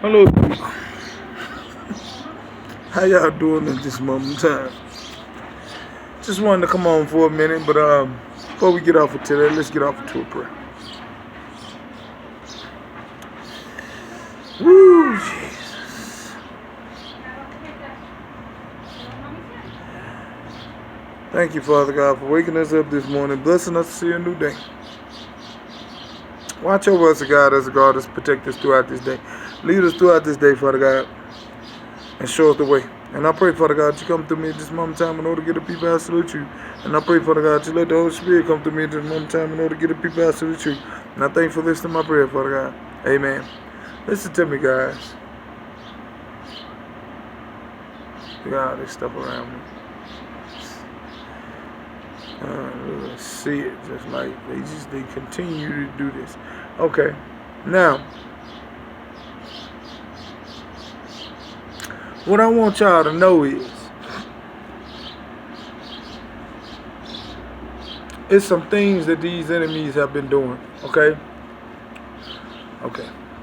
Hello, how y'all doing at this moment in time? Just wanted to come on for a minute, but before we get off of today, let's get off into a prayer. Woo, Jesus. Thank you, Father God, for waking us up this morning, blessing us to see a new day. Watch over us, God, as a God, us protect us throughout this day. Lead us throughout this day, Father God, and show us the way. And I pray, Father God, you come through me at this moment in time in order to get the people I salute you. And I pray, Father God, you let the Holy Spirit come through me at this moment in time in order to get the people I salute you. And I thank you for listening to my prayer, Father God. Amen. Listen to me, guys. Look at all this stuff around me. See it, just like they continue to do this. Okay, now what I want y'all to know is it's some things that these enemies have been doing. Okay,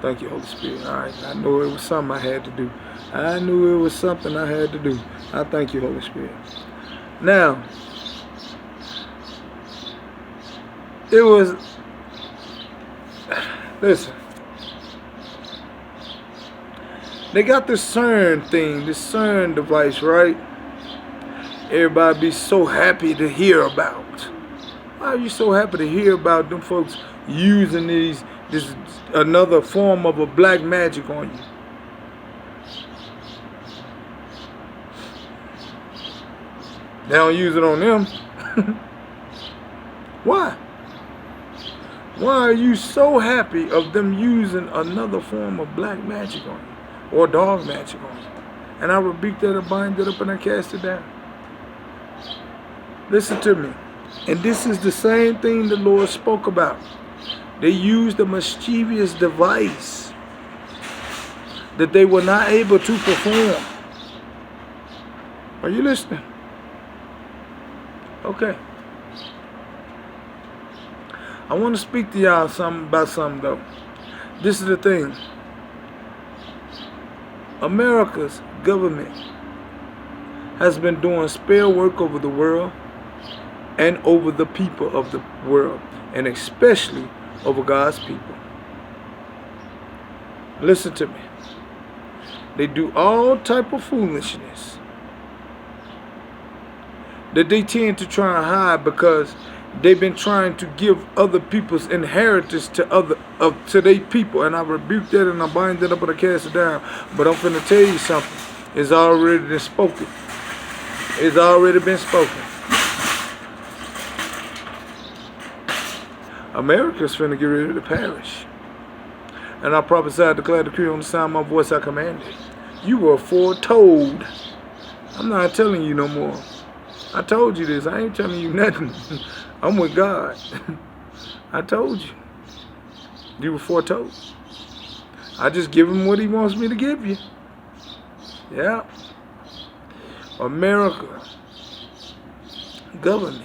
thank you, Holy Spirit. All right, I knew it was something I had to do. I knew it was something I had to do. I thank you, Holy Spirit. Now, it was, listen, they got this CERN thing, this CERN device, right? Everybody be so happy to hear about. Why are you so happy to hear about them folks using this another form of a black magic on you? They don't use it on them. Why? Why are you so happy of them using another form of black magic on you? Or dog magic on you? And I rebuke that, I bind it up, and I cast it down. Listen to me. And this is the same thing the Lord spoke about. They used a mischievous device that they were not able to perform. Are you listening? Okay. I want to speak to y'all about something though. This is the thing. America's government has been doing spare work over the world and over the people of the world, and especially over God's people. Listen to me. They do all type of foolishness that they tend to try and hide because they've been trying to give other people's inheritance to their people. And I rebuke that and I bind it up and I cast it down. But I'm finna tell you something. It's already been spoken. It's already been spoken. America's finna get ready to perish. And I prophesy, declare, decree on the sound of my voice, I command it. You were foretold. I'm not telling you no more. I told you this. I ain't telling you nothing. I'm with God. I told you. You were foretold. I just give him what he wants me to give you. Yeah. America. Government.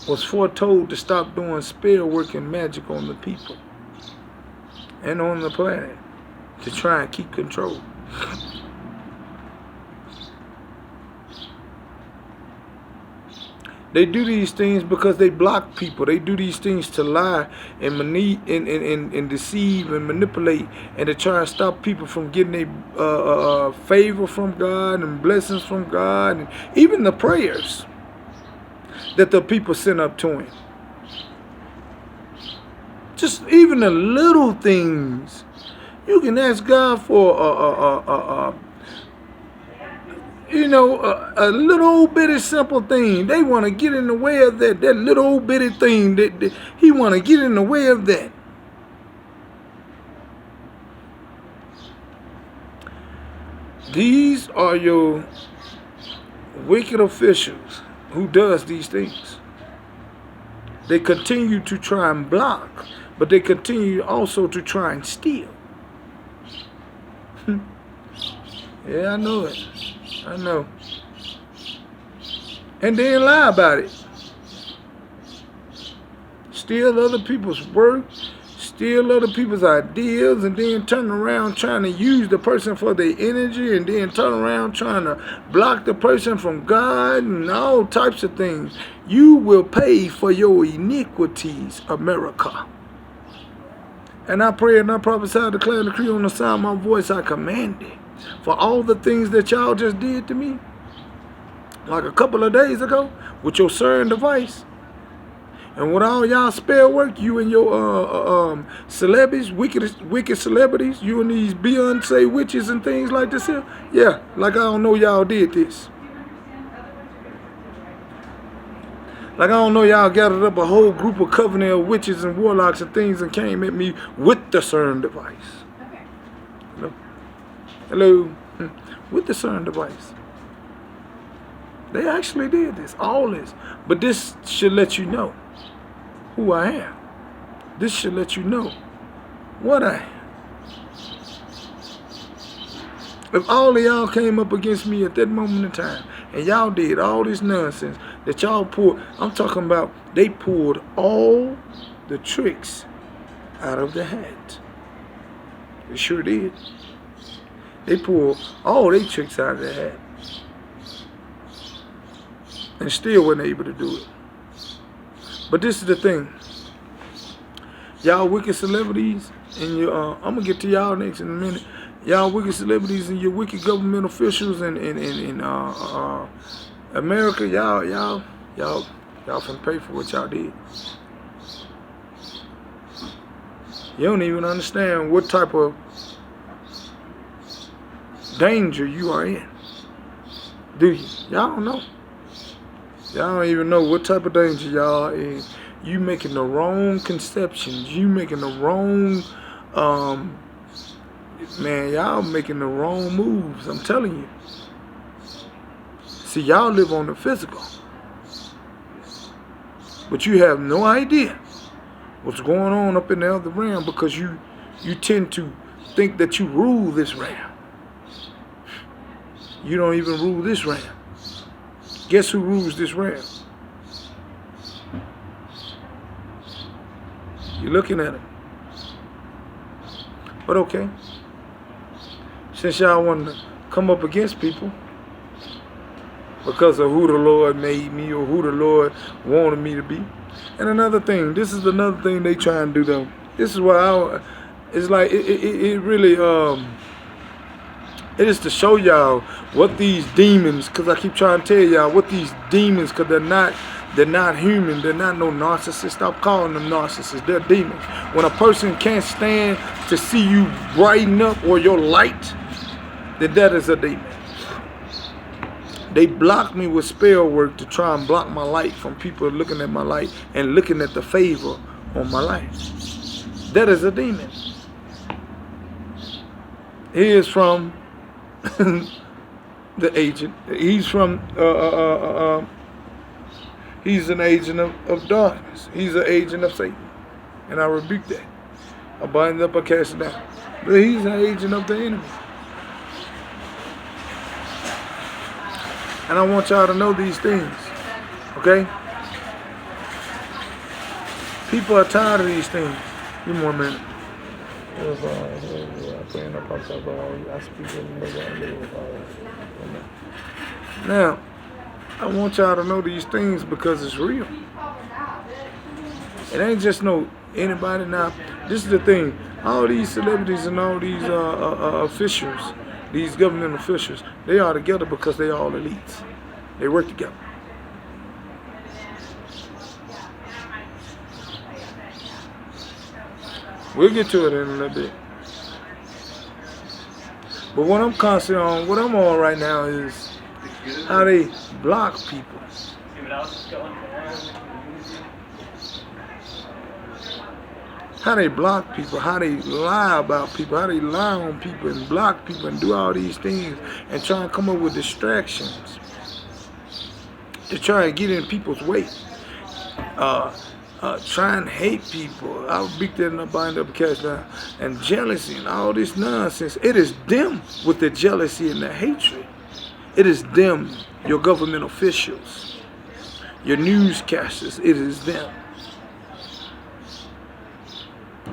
Was foretold to stop doing spell work and magic on the people. And on the planet. To try and keep control. They do these things because they block people. They do these things to lie and deceive and manipulate and to try and stop people from getting a favor from God and blessings from God and even the prayers that the people send up to him. Just even the little things. You can ask God for a little old bitty simple thing. They want to get in the way of that little old bitty thing. That he want to get in the way of that. These are your wicked officials who does these things. They continue to try and block, but they continue also to try and steal. Yeah, I know it. I know. And then lie about it. Steal other people's work, steal other people's ideas, and then turn around trying to use the person for their energy, and then turn around trying to block the person from God and all types of things. You will pay for your iniquities, America. And I pray and I prophesy, declare and decree on the sound of my voice, I command it. For all the things that y'all just did to me, like a couple of days ago, with your CERN device, and with all y'all spell work, you and your celebrities, wicked celebrities, you and these Beyonce witches and things like this here, yeah, like I don't know y'all did this. Like I don't know y'all gathered up a whole group of covenant of witches and warlocks and things and came at me with the CERN device. Okay. Hello? Hello? With the CERN device. They actually did this, all this. But this should let you know who I am. This should let you know what I am. If all of y'all came up against me at that moment in time, and y'all did all this nonsense that y'all pulled, I'm talking about they pulled all the tricks out of the hat. They sure did. They pulled all their tricks out of the hat. And still wasn't able to do it. But this is the thing. Y'all wicked celebrities and your I'm gonna get to y'all next in a minute. Y'all wicked celebrities and your wicked government officials in America, y'all finna pay for what y'all did. You don't even understand what type of danger you are in. Do you? Y'all don't know. Y'all don't even know what type of danger y'all are in. You making the wrong conceptions. You making the wrong, man, y'all making the wrong moves. I'm telling you. See, y'all live on the physical. But you have no idea what's going on up in the other realm because you tend to think that you rule this realm. You don't even rule this realm. Guess who rules this realm? You're looking at him. But okay. Since y'all want to come up against people because of who the Lord made me or who the Lord wanted me to be. And another thing, this is another thing they try and do though. This is why it's like it really it is to show y'all what these demons, because I keep trying to tell y'all what these demons, because they're not human, they're not no narcissists. Stop calling them narcissists, they're demons. When a person can't stand to see you brighten up or your light, then that is a demon. They block me with spell work to try and block my light from people looking at my light and looking at the favor on my life. That is a demon. He is from the agent. He's from he's an agent of darkness. He's an agent of Satan. And I rebuke that. I bind it up, I cast it down. But he's an agent of the enemy. And I want y'all to know these things. Okay? People are tired of these things. Give me 1 minute. Now, I want y'all to know these things because it's real. It ain't just no anybody. Now, this is the thing. All these celebrities and all these officials, these government officials, they are together because they all elites. They work together. We'll get to it in a little bit. But what I'm concentrating on, what I'm on right now is how they block people. How they block people, how they lie about people, how they lie on people and block people and do all these things and try and come up with distractions to try and get in people's way. Try and hate people. I'll beat that and I'll bind up and cast down. And jealousy and all this nonsense. It is them with the jealousy and the hatred. It is them, your government officials, your newscasters. It is them.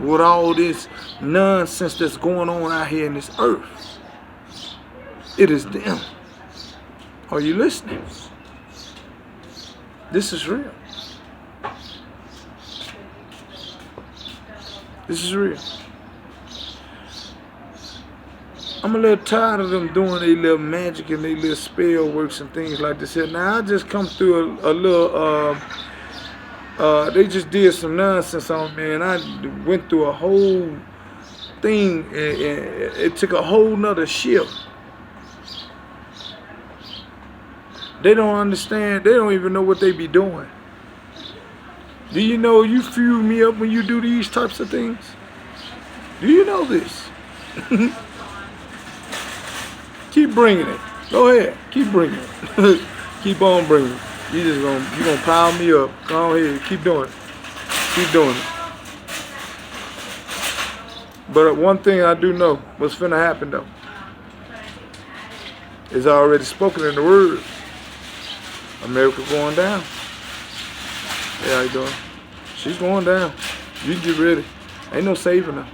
with all this nonsense that's going on out here in this earth. It is them. Are you listening? This is real. This is real. I'm a little tired of them doing their little magic and their little spell works and things like this here. Now, I just come through a little, they just did some nonsense on me, and I went through a whole thing, and it took a whole nother shift. They don't understand. They don't even know what they be doing. Do you know you fuel me up when you do these types of things? Do you know this? Keep bringing it. Go ahead. Keep bringing it. Keep on bringing it. You gonna pile me up. Go ahead. Keep doing it. Keep doing it. But one thing I do know, what's finna happen though, is already spoken in the word. America going down. Yeah, how you doing? She's going down. You get ready. Ain't no saving her.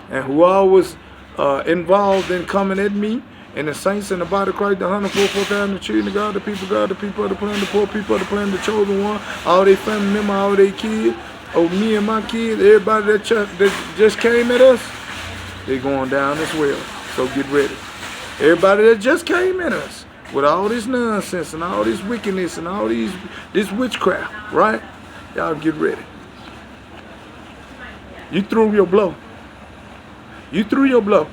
And who always involved in coming at me, and the saints in the body of Christ, the 144,000, the children of God, the people of the plan, the poor people of the plan, the chosen one, all their family members, all their kids, me and my kids, everybody that just came at us, they going down as well. So get ready. Everybody that just came at us with all this nonsense and all this wickedness and all this witchcraft, right? Y'all get ready. You threw your blow. You threw your blow.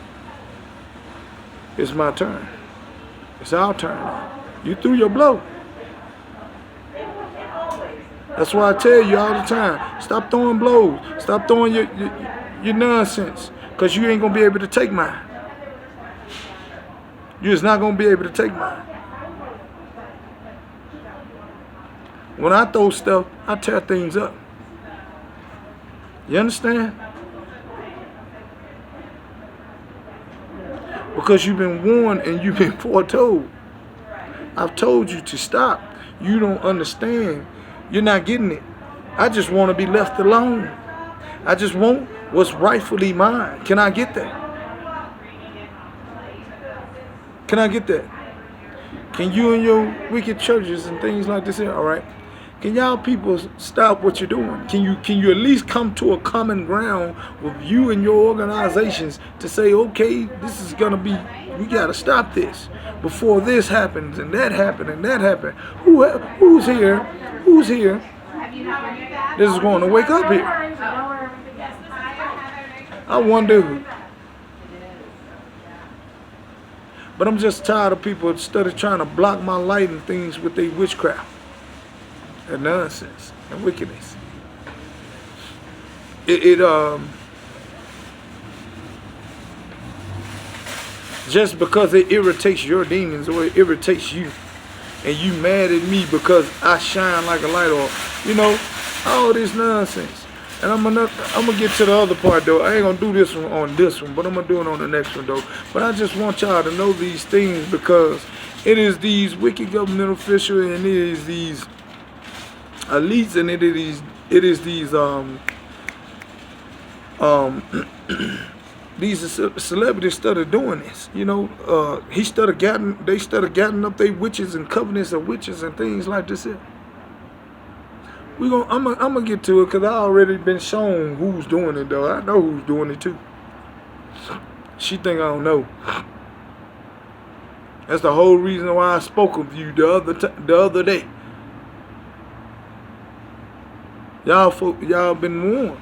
It's my turn. It's our turn. You threw your blow. That's why I tell you all the time, stop throwing blows. Stop throwing your nonsense, because you ain't going to be able to take mine. You're just not going to be able to take mine. When I throw stuff, I tear things up. You understand? Because you've been warned and you've been foretold. I've told you to stop. You don't understand. You're not getting it. I just want to be left alone. I just want what's rightfully mine. Can I get that? Can I get that? Can you and your wicked churches and things like this here, all right? Can y'all people stop what you're doing? Can you at least come to a common ground with you and your organizations to say, okay, this is gonna be, we gotta stop this before this happens and that happened and that happened. Who's here? Who's here? This is going to wake up here. I wonder who. But I'm just tired of people instead of trying to block my light and things with their witchcraft and nonsense and wickedness. Just because it irritates your demons or it irritates you, and you mad at me because I shine like a light, or all this nonsense. And I'm gonna get to the other part though. I ain't gonna do this one on this one, but I'm gonna do it on the next one though. But I just want y'all to know these things, because it is these wicked government officials, and it is these elites, and it is these these celebrities started doing this. They started gathering up their witches and covenants of witches and things like this here. I'm gonna get to it, because I already been shown who's doing it though. I know who's doing it too. She think I don't know. That's the whole reason why I spoke of you the other day. Y'all been warned.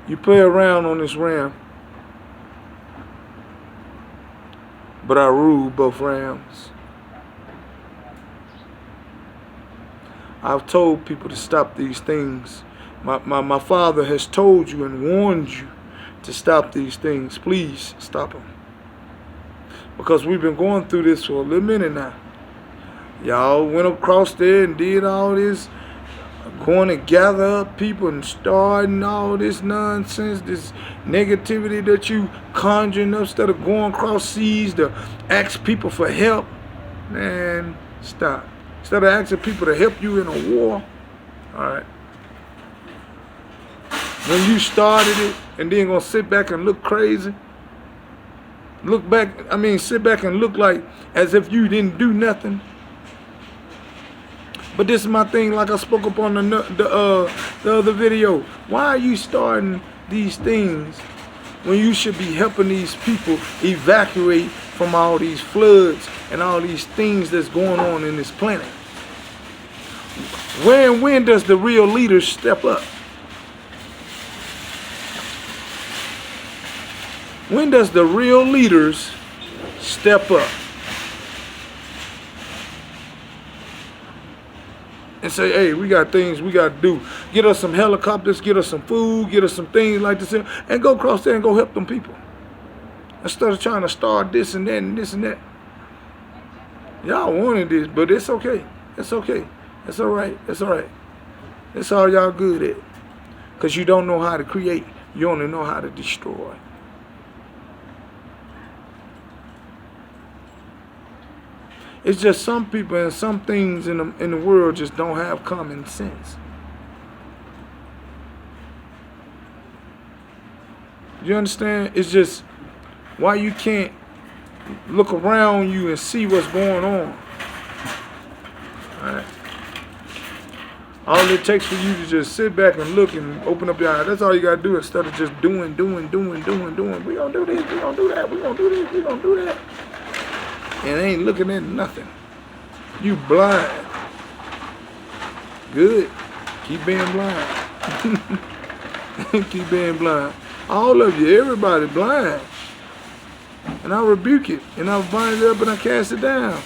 You play around on this ram, but I rule both rams. I've told people to stop these things. My father has told you and warned you to stop these things. Please stop them. Because we've been going through this for a little minute now. Y'all went across there and did all this, going to gather up people and starting all this nonsense, this negativity that you conjuring up, instead of going across seas to ask people for help. Man, stop. Instead of asking people to help you in a war, all right, when you started it and then gonna sit back and look crazy, sit back and look like as if you didn't do nothing. But this is my thing, like I spoke up on the other video. Why are you starting these things when you should be helping these people evacuate from all these floods and all these things that's going on in this planet? When does the real leaders step up? When does the real leaders step up and say, hey, we got things we got to do. Get us some helicopters, get us some food, get us some things like this, and go across there and go help them people. Instead of trying to start this and that and this and that. Y'all wanted this, but it's okay. It's okay. It's all right. It's all right. It's all y'all good at. Because you don't know how to create. You only know how to destroy. It's just some people and some things in the world just don't have common sense. You understand? It's just why you can't look around you and see what's going on. All right. All it takes for you to just sit back and look and open up your eyes. That's all you gotta do instead of just doing. We gonna do this, we gonna do that, we gonna do this, we gonna do that. And ain't looking at nothing. You blind. Good. Keep being blind. Keep being blind. All of you, everybody blind. And I rebuke it. And I bind it up and I cast it down.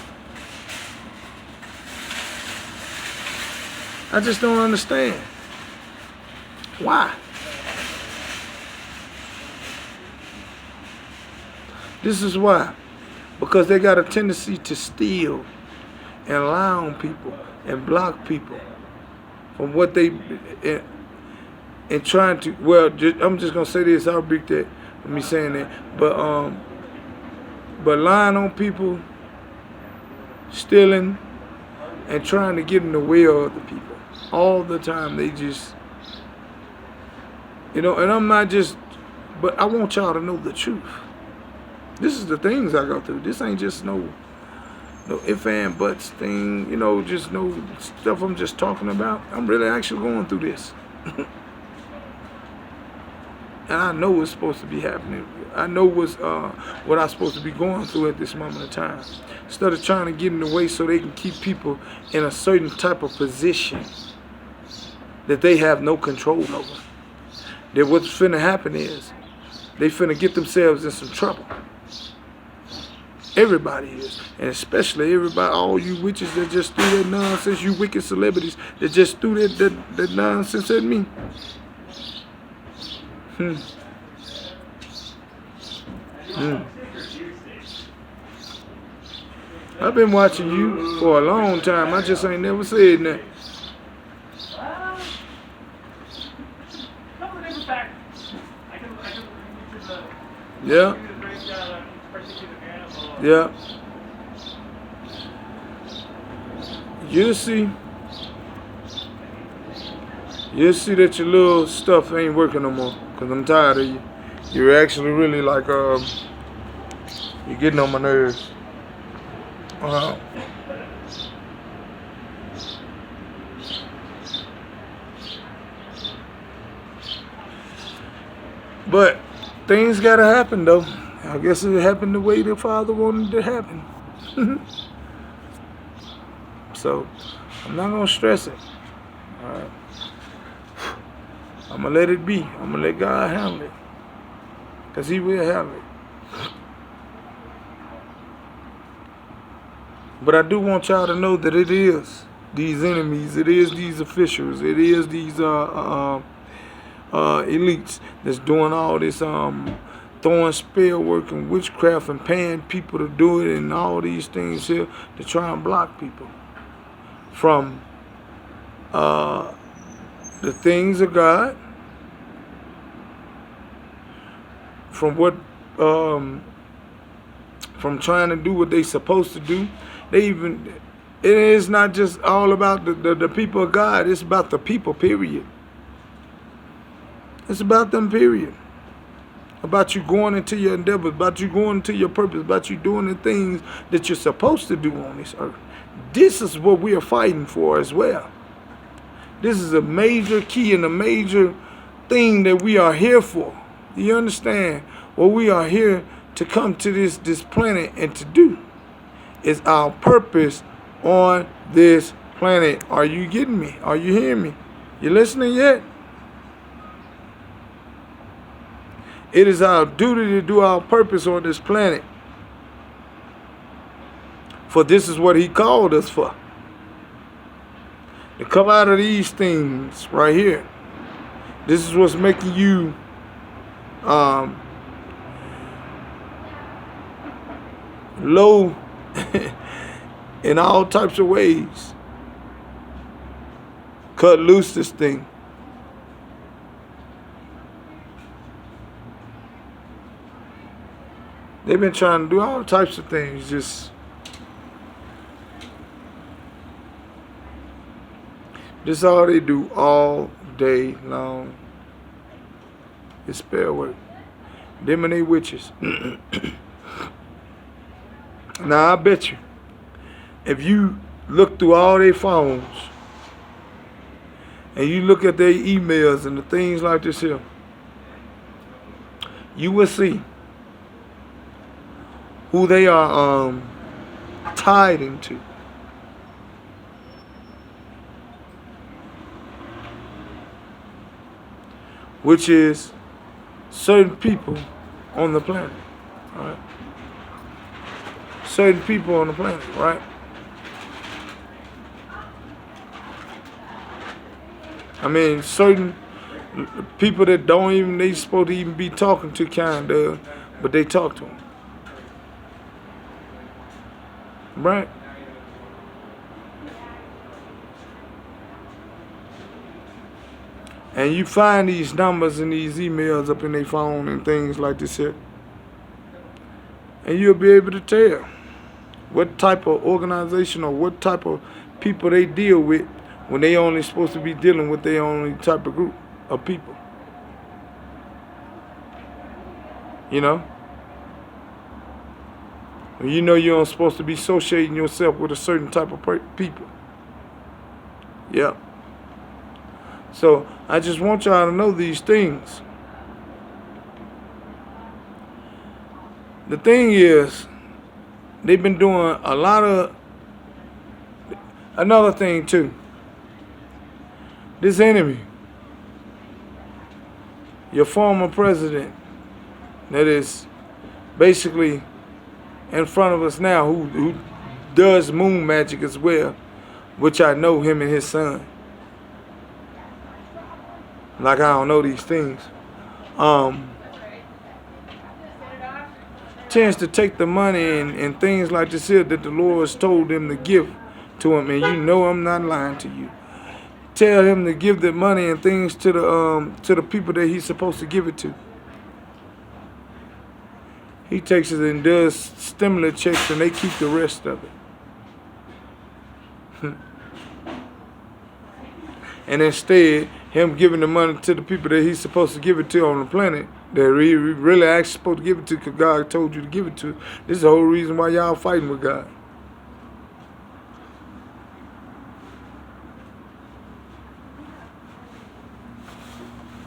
I just don't understand. Why? This is why. Because they got a tendency to steal and lie on people and block people from what they and trying to. Well, I'm just gonna say this. I'll rebuke that. Me saying that, but lying on people, stealing, and trying to get in the way of other people all the time. They just, and I'm not just, but I want y'all to know the truth. This is the things I go through. This ain't just no if and buts thing, just no stuff I'm just talking about. I'm really actually going through this. And I know what's supposed to be happening. I know what I'm supposed to be going through at this moment of time. Instead of trying to get in the way so they can keep people in a certain type of position that they have no control over. That what's finna happen is they finna get themselves in some trouble. Everybody is, and especially everybody, all you witches that just threw that nonsense, you wicked celebrities that just threw that nonsense at me. I've been watching you for a long time. I just ain't never said nothing. Yeah. Yeah. You'll see that your little stuff ain't working no more. Because I'm tired of you. You're actually really like, you're getting on my nerves. But things gotta happen though. I guess it happened the way the Father wanted it to happen. So, I'm not going to stress it. Alright. I'm going to let it be. I'm going to let God handle it. Because He will handle it. But I do want y'all to know that it is these enemies, it is these officials, it is these elites that's doing all this throwing spell work and witchcraft and paying people to do it and all these things here to try and block people from the things of God, from what from trying to do what they supposed to do, It is not just all about the people of God. It's about the people, period. It's about them, period. About you going into your endeavors, about you going into your purpose, about you doing the things that you're supposed to do on this earth. This is what we are fighting for as well. This is a major key and a major thing that we are here for. Do you understand? What we are here to come to this planet and to do is our purpose on this planet. Are you getting me? Are you hearing me? You listening yet? It is our duty to do our purpose on this planet. For this is what he called us for. To come out of these things right here. This is what's making you low in all types of ways. Cut loose this thing. They've been trying to do all types of things. This all they do all day long. It's spell work. Them and they witches. Now I bet you, if you look through all their phones and you look at their emails and the things like this here, you will see who they are tied into. Which is certain people on the planet. All right? Certain people on the planet, right? I mean, certain people that they supposed to even be talking to, kind of, but they talk to them. Right? And you find these numbers and these emails up in their phone and things like this here. And you'll be able to tell what type of organization or what type of people they deal with when they only supposed to be dealing with their only type of group of people. You know? You know you're supposed to be associating yourself with a certain type of people. Yep. So I just want y'all to know these things. The thing is, they've been doing a lot of, another thing too. This enemy, your former president, that is basically in front of us now, who does moon magic as well, which I know him and his son. Like I don't know these things. Tends to take the money and things like this here that the Lord has told them to give to him, and you know I'm not lying to you. Tell him to give the money and things to the people that he's supposed to give it to. He takes it and does stimulus checks, and they keep the rest of it. And instead, him giving the money to the people that he's supposed to give it to on the planet, that he really actually supposed to give it to because God told you to give it to. This is the whole reason why y'all fighting with God.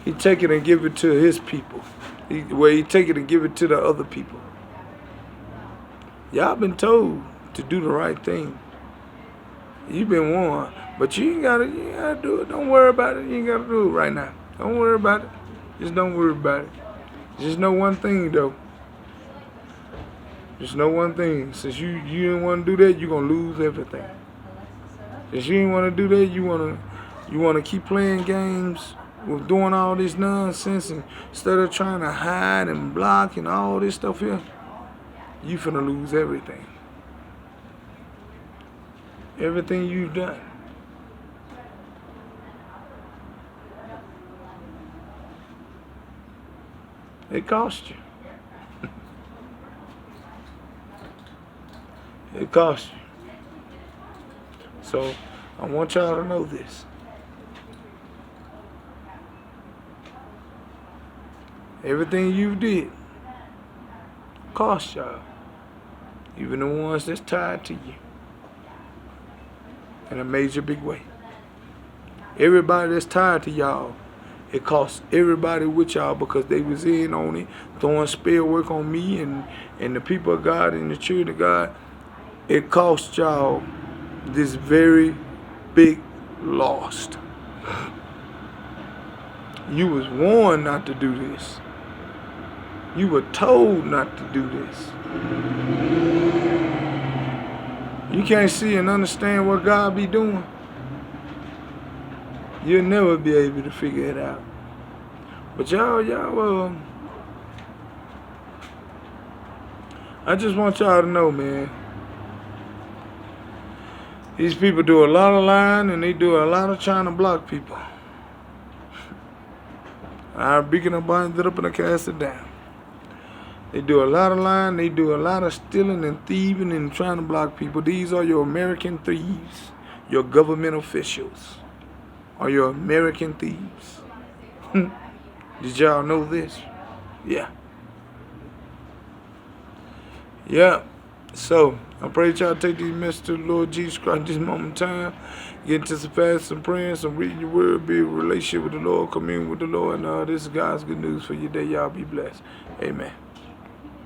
He take it and give it to his people. He take it and give it to the other people. Y'all been told to do the right thing. You've been warned. But you ain't gotta do it. Don't worry about it. You ain't gotta do it right now. Don't worry about it. Just don't worry about it. Just know one thing though. Just know one thing. Since you didn't want to do that, you're gonna lose everything. Since you didn't want to do that, you wanna keep playing games with doing all this nonsense, and instead of trying to hide and block and all this stuff here, you finna lose everything. Everything you've done. It cost you. It cost you. So I want y'all to know this. Everything you did cost y'all. Even the ones that's tied to you. In a major big way. Everybody that's tied to y'all, it cost everybody with y'all because they was in on it, throwing spell work on me and the people of God and the children of God. It cost y'all this very big loss. You was warned not to do this. You were told not to do this. You can't see and understand what God be doing. You'll never be able to figure it out. But y'all, I just want y'all to know, man. These people do a lot of lying and they do a lot of trying to block people. I beacon up, bind it up, and I cast it down. They do a lot of lying, they do a lot of stealing and thieving and trying to block people. These are your American thieves, your government officials, are your American thieves. Did y'all know this? Yeah. Yeah. So, I pray that y'all take these messages to the Lord Jesus Christ this moment in time. Get into some fast, some praying, some reading your word, be in a relationship with the Lord, commune with the Lord. And this is God's good news for your day. Y'all be blessed. Amen.